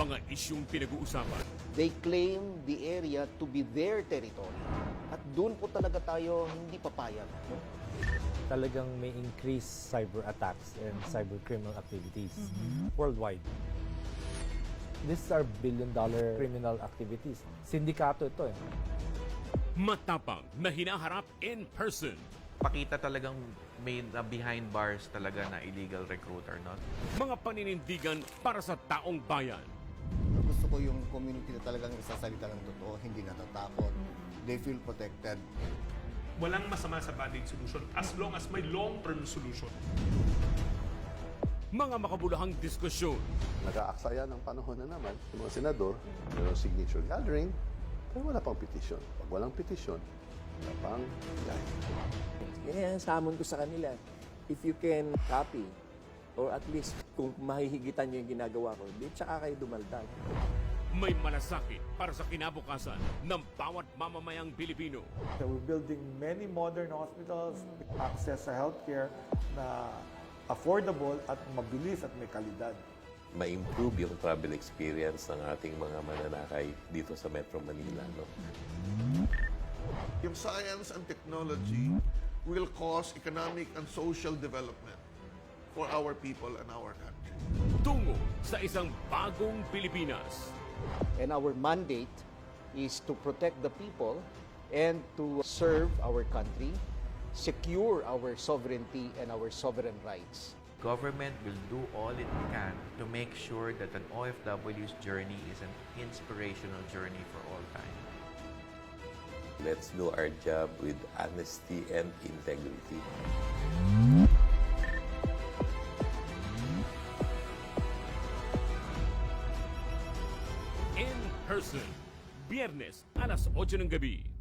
mga isyung pinag-uusapan. They claim the area to be their territory. At doon po talaga tayo hindi papayag. No? Talagang may increased cyber attacks and cyber criminal activities worldwide. These are billion-dollar criminal activities. Sindikato ito eh. Matapang na hinaharap in person. Pakita talagang may behind bars talaga na illegal recruiter, no? Mga paninindigan para sa taong bayan. Gusto ko yung community na talagang nagsasalita ng totoo, hindi natatakot. They feel protected. Walang masama sa band-aid solution as long as may long-term solution. Mga makabulahang diskusyon. Nag-aaksaya ng panahon na naman, yung mga senador, mayroong signature gathering, pero wala pang petition. Pag walang petition, wala pang gathering. Yan ang samon ko sa kanila. If you can copy, or at least kung mahihigitan nyo yung ginagawa ko, di tsaka kayo dumaldal. May malasakit para sa kinabukasan ng bawat mamamayang Pilipino. So we're building many modern hospitals, access sa healthcare na affordable at mabilis at may kalidad. Ma-improve yung travel experience ng ating mga mananakay dito sa Metro Manila. No? Yung science and technology will cause economic and social development for our people and our country. Tungo sa isang bagong Pilipinas. And our mandate is to protect the people and to serve our country, secure our sovereignty and our sovereign rights. Government will do all it can to make sure that an OFW's journey is an inspirational journey for all time. Let's do our job with honesty and integrity. In person, Biyernes alas 8 ng gabi.